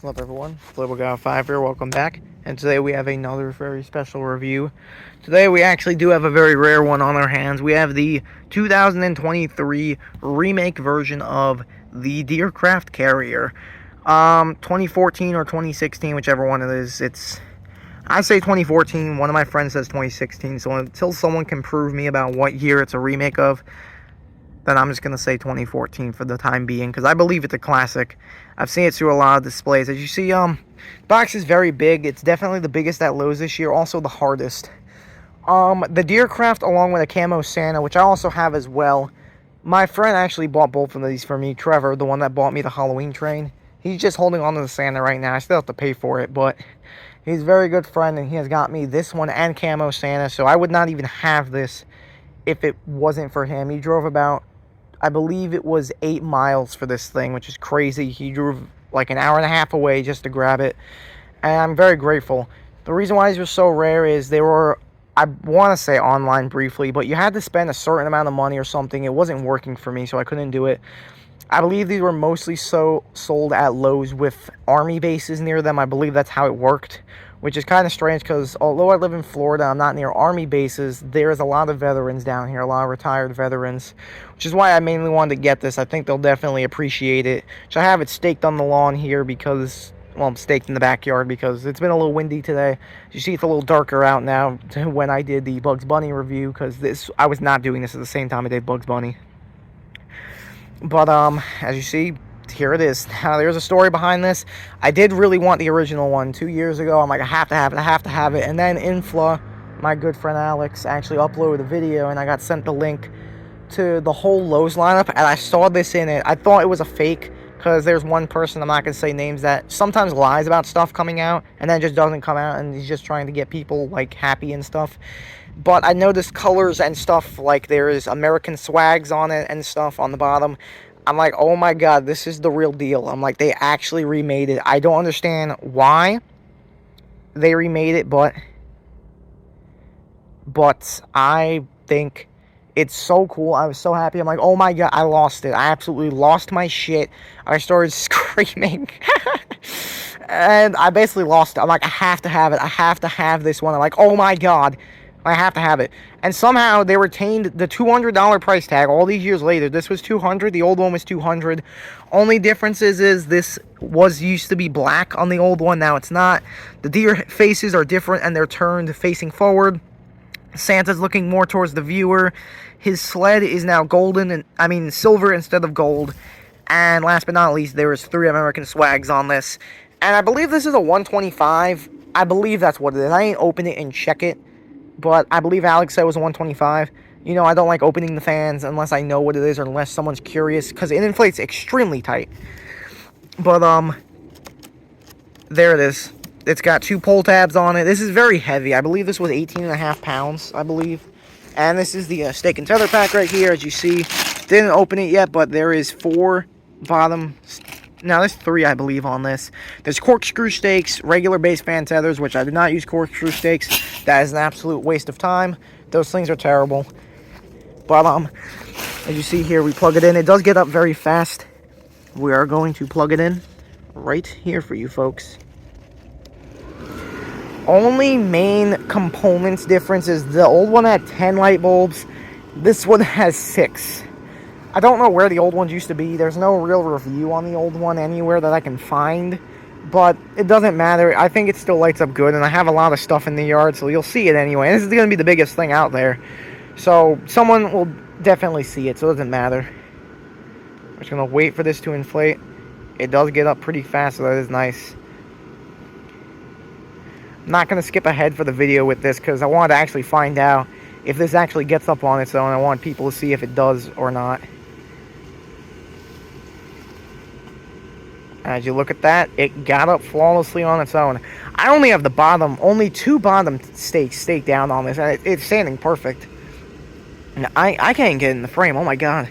What's up, everyone? Inflatable Guy 5 here, welcome back. And today we have another very special review. Today we actually do have a very rare one on our hands. We have the 2023 remake version of the Deercraft Carrier. 2014 or 2016, whichever one it is. I say 2014, one of my friends says 2016, so until someone can prove me about what year it's a remake of, then I'm just going to say 2014 for the time being, because I believe it's a classic. I've seen it through a lot of displays. As you see, the box is very big. It's definitely the biggest at Lowe's this year, also the hardest. The Deercraft, along with a camo Santa, which I also have as well. My friend actually bought both of these for me, Trevor, the one that bought me the Halloween train. He's just holding on to the Santa right now. I still have to pay for it, but he's a very good friend, and he has got me this one and camo Santa, so I would not even have this if it wasn't for him. He drove about, I believe it was 8 miles for this thing, which is crazy. He drove like an hour and a half away just to grab it, and I'm very grateful. The reason why these were so rare is they were, I want to say online briefly, but you had to spend a certain amount of money or something. It wasn't working for me, so I couldn't do it. I believe these were mostly sold at Lowe's with army bases near them. I believe that's how it worked, which is kind of strange because although I live in Florida, I'm not near army bases. There's a lot of veterans down here, a lot of retired veterans, which is why I mainly wanted to get this. I think they'll definitely appreciate it. So I have it staked on the lawn here because, well, I'm staked in the backyard because it's been a little windy today. You see it's a little darker out now to when I did the Bugs Bunny review, because I was not doing this at the same time I did Bugs Bunny. But, as you see, here it is. Now, there's a story behind this. I did really want the original one 2 years ago. I'm like, I have to have it, I have to have it. And then Infla, my good friend Alex, actually uploaded a video, and I got sent the link to the whole Lowe's lineup, and I saw this in it. I thought it was a fake, because there's one person, I'm not going to say names, that sometimes lies about stuff coming out, and then it just doesn't come out, and he's just trying to get people, like, happy and stuff. But I noticed colors and stuff, like there is American swags on it and stuff on the bottom. I'm like, oh my god, this is the real deal. I'm like, they actually remade it. I don't understand why they remade it, but I think it's so cool. I was so happy. I'm like, oh my god, I lost it. I absolutely lost my shit. I started screaming. And I basically lost it. I'm like, I have to have it. I have to have this one. I'm like, oh my god, I have to have it. And somehow they retained the $200 price tag all these years later. This was $200. The old one was $200. Only difference is this used to be black on the old one. Now it's not. The deer faces are different, and they're turned facing forward. Santa's looking more towards the viewer. His sled is now silver instead of gold. And last but not least, there is 3 American swags on this. And I believe this is a 125. I believe that's what it is. I ain't open it and check it, but I believe Alex said it was a 125. You know, I don't like opening the fans unless I know what it is or unless someone's curious, because it inflates extremely tight. But, there it is. It's got 2 pull tabs on it. This is very heavy. I believe this was 18.5 pounds, I believe. And this is the stake and tether pack right here, as you see. Didn't open it yet, but there is 4 bottom. Now, there's 3, I believe, on this. There's corkscrew stakes, regular base fan tethers, which I do not use corkscrew stakes. That is an absolute waste of time. Those things are terrible. But, as you see here, we plug it in. It does get up very fast. We are going to plug it in right here for you folks. Only main components difference is the old one had 10 light bulbs. This one has 6. I don't know where the old ones used to be. There's no real review on the old one anywhere that I can find, but it doesn't matter. I think it still lights up good, and I have a lot of stuff in the yard, so you'll see it anyway. And this is going to be the biggest thing out there, so someone will definitely see it, so it doesn't matter. I'm just going to wait for this to inflate. It does get up pretty fast, so that is nice. I'm not going to skip ahead for the video with this, because I wanted to actually find out if this actually gets up on its own. I want people to see if it does or not. As you look at that, it got up flawlessly on its own. I only have only 2 bottom stakes staked down on this, and it's standing perfect. And I can't get in the frame. Oh my god.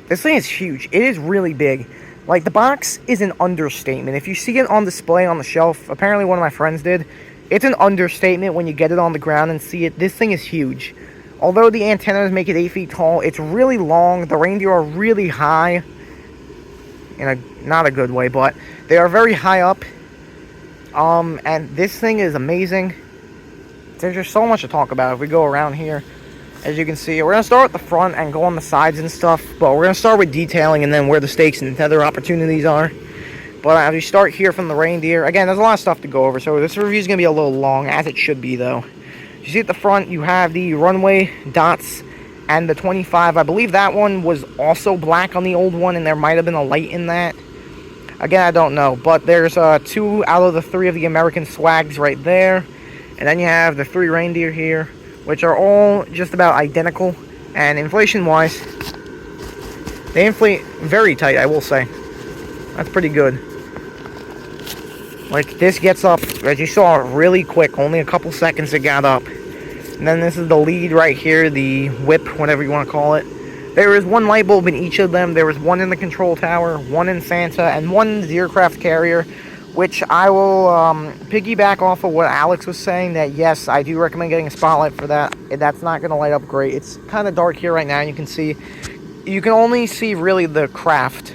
This thing is huge. It is really big. Like, the box is an understatement. If you see it on display on the shelf, apparently one of my friends did, it's an understatement when you get it on the ground and see it. This thing is huge. Although the antennas make it 8 feet tall, it's really long. The reindeer are really high. In a not a good way, but they are very high up. And this thing is amazing. There's just so much to talk about if we go around here. As you can see, we're going to start with the front and go on the sides and stuff, but we're going to start with detailing and then where the stakes and tether opportunities are. But as we start here from the reindeer, again, there's a lot of stuff to go over, so this review is going to be a little long, as it should be, though. You see at the front, you have the runway dots and the 25. I believe that one was also black on the old one, and there might have been a light in that. Again, I don't know, but there's 2 out of the 3 of the American swags right there. And then you have the 3 reindeer here, which are all just about identical. And inflation-wise, they inflate very tight, I will say. That's pretty good. Like, this gets up, as you saw, really quick. Only a couple seconds it got up. And then this is the lead right here, the whip, whatever you want to call it. There is 1 light bulb in each of them. There was 1 in the control tower, 1 in Santa, and 1 in the Deercraft carrier, which I will piggyback off of what Alex was saying, that yes, I do recommend getting a spotlight for that. That's not going to light up great. It's kind of dark here right now. You can only see really the craft.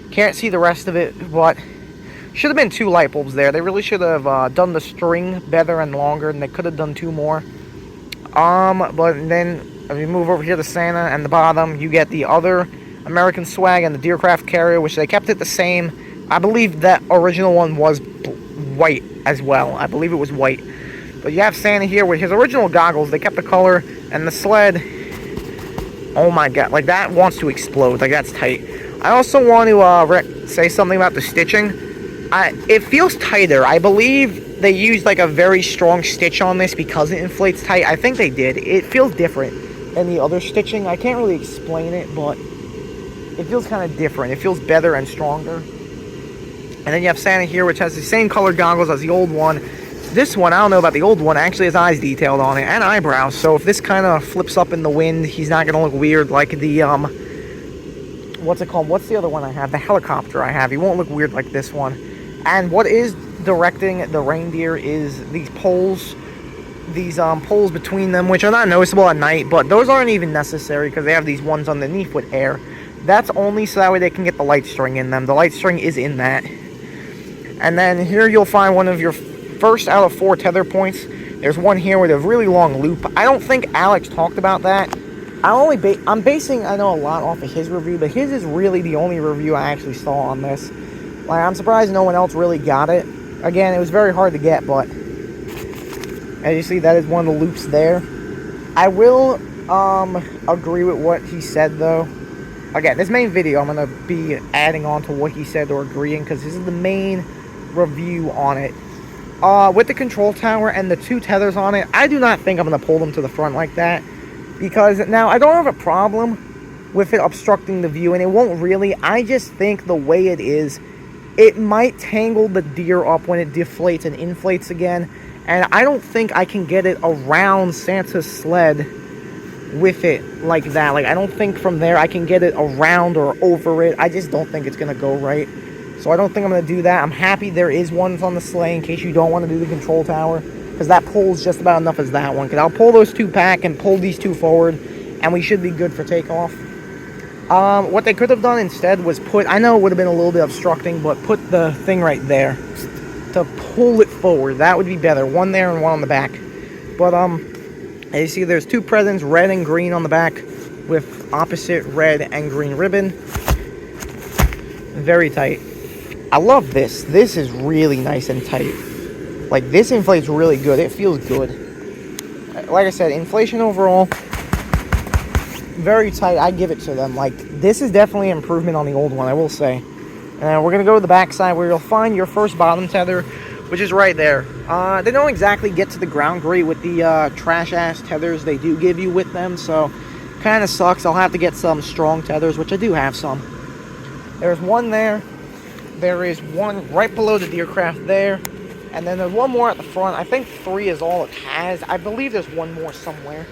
Can't see the rest of it, but should have been 2 light bulbs there. They really should have done the string better and longer, and they could have done 2 more. But then if you move over here to Santa and the bottom, you get the other American swag and the Deercraft carrier, which they kept it the same. I believe that original one was white as well. I believe it was white. But you have Santa here with his original goggles. They kept the color, and the sled, oh my god, like that wants to explode. Like, that's tight. I also want to say something about the stitching. It feels tighter. I believe they used like a very strong stitch on this because it inflates tight. I think they did. It feels different than the other stitching. I can't really explain it, but it feels kind of different. It feels better and stronger. And then you have Santa here, which has the same colored goggles as the old one. This one, I don't know about the old one, actually has eyes detailed on it and eyebrows. So if this kind of flips up in the wind, he's not going to look weird like the, what's it called? What's the other one I have? The helicopter I have. He won't look weird like this one. And what is directing the reindeer is these poles. These poles between them, which are not noticeable at night, but those aren't even necessary because they have these ones underneath with air. That's only so that way they can get the light string in them. The light string is in that. And then here you'll find one of your first out of 4 tether points. There's one here with a really long loop. I don't think Alex talked about that. I'm basing, I know, a lot off of his review, but his is really the only review I actually saw on this. Like, I'm surprised no one else really got it. Again, it was very hard to get, but as you see, that is one of the loops there. I will agree with what he said, though. Again, this main video, I'm going to be adding on to what he said or agreeing, because this is the main review on it. With the control tower and the 2 tethers on it, I do not think I'm going to pull them to the front like that. Because now, I don't have a problem with it obstructing the view, and it won't really. I just think the way it is, it might tangle the deer up when it deflates and inflates again. And I don't think I can get it around Santa's sled with it like that. Like, I don't think from there I can get it around or over it. I just don't think it's going to go right. So I don't think I'm going to do that. I'm happy there is one on the sleigh in case you don't want to do the control tower, because that pulls just about enough as that one. Because I'll pull those 2 back and pull these 2 forward, and we should be good for takeoff. What they could have done instead was put, I know it would have been a little bit obstructing, but put the thing right there to pull it forward. That would be better. One there and one on the back. But as you see, there's 2 presents, red and green on the back, with opposite red and green ribbon. Very tight. I love this. This is really nice and tight. Like, this inflates really good. It feels good. Like I said, inflation overall, very tight. I give it to them. Like, this is definitely an improvement on the old one, I will say. And we're going to go to the back side where you'll find your first bottom tether, which is right there. They don't exactly get to the ground great with the trash-ass tethers they do give you with them, so kind of sucks. I'll have to get some strong tethers, which I do have some. There's one there. There is one right below the Deercraft there. And then there's one more at the front. I think 3 is all it has. I believe there's one more somewhere.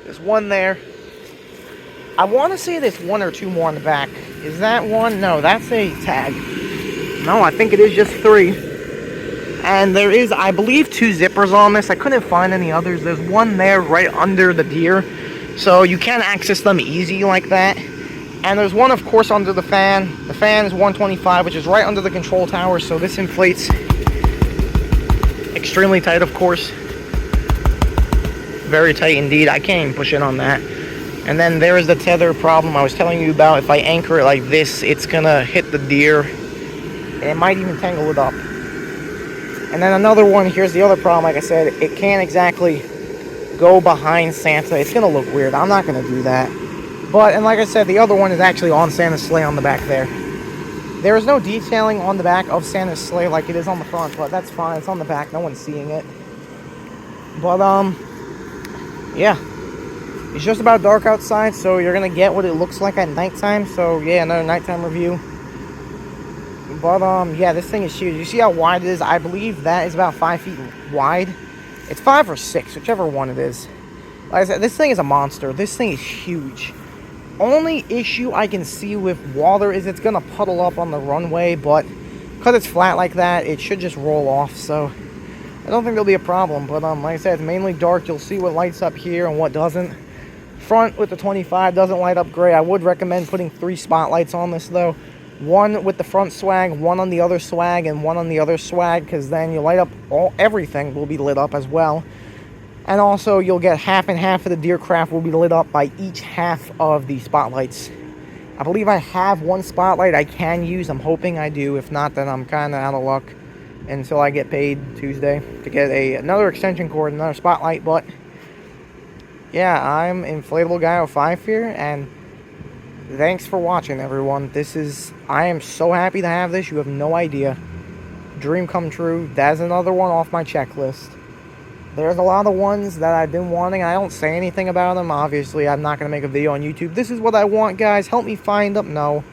There's one there. I want to say there's 1 or 2 more on the back. Is that one? No, that's a tag. No, I think it is just 3. And there is, I believe, 2 zippers on this. I couldn't find any others. There's one there right under the deer. So you can access them easy like that. And there's one, of course, under the fan. The fan is 125, which is right under the control tower. So this inflates extremely tight, of course. Very tight indeed. I can't even push in on that. And then there is the tether problem I was telling you about. If I anchor it like this, it's gonna hit the deer, and it might even tangle it up. And then another one, here's the other problem, like I said, it can't exactly go behind Santa. It's gonna look weird. I'm not gonna do that. But, and like I said, the other one is actually on Santa's sleigh on the back there. There is no detailing on the back of Santa's sleigh like it is on the front, but that's fine. It's on the back. No one's seeing it. But, yeah. It's just about dark outside, so you're going to get what it looks like at nighttime. So, yeah, another nighttime review. But, yeah, this thing is huge. You see how wide it is? I believe that is about 5 feet wide. It's 5 or 6, whichever one it is. Like I said, this thing is a monster. This thing is huge. Only issue I can see with water is it's going to puddle up on the runway, but because it's flat like that, it should just roll off, so I don't think there'll be a problem. But, like I said, it's mainly dark. You'll see what lights up here and what doesn't. Front with the 25 doesn't light up great. I would recommend putting 3 spotlights on this, though. 1 with the front swag, 1 on the other swag, and 1 on the other swag, because then you light up everything will be lit up as well. And also, you'll get half and half of the Deercraft will be lit up by each half of the spotlights. I believe I have 1 spotlight I can use. I'm hoping I do. If not, then I'm kind of out of luck until I get paid Tuesday to get another extension cord, another spotlight. But, yeah, I'm Inflatable Guy 05 here, and thanks for watching, everyone. I am so happy to have this. You have no idea. Dream come true. That's another one off my checklist. There's a lot of ones that I've been wanting. I don't say anything about them. Obviously, I'm not going to make a video on YouTube. This is what I want, guys. Help me find them. No.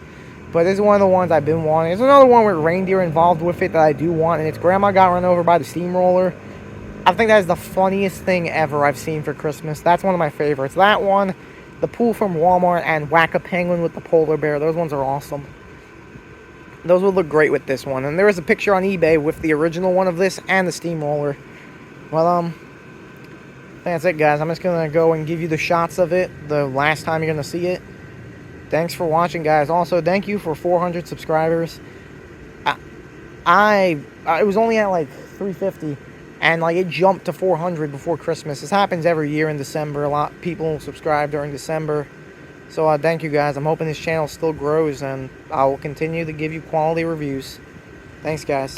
But this is one of the ones I've been wanting. There's another one with reindeer involved with it that I do want. And it's Grandma Got Run Over by the Steamroller. I think that is the funniest thing ever I've seen for Christmas. That's one of my favorites. That one, the pool from Walmart, and Whack a Penguin with the polar bear. Those ones are awesome. Those would look great with this one. And there is a picture on eBay with the original one of this and the Steamroller. Well, that's it, guys. I'm just going to go and give you the shots of it the last time you're going to see it. Thanks for watching, guys. Also, thank you for 400 subscribers. It was only at, like, 350, and, like, it jumped to 400 before Christmas. This happens every year in December. A lot of people subscribe during December. So, thank you, guys. I'm hoping this channel still grows, and I will continue to give you quality reviews. Thanks, guys.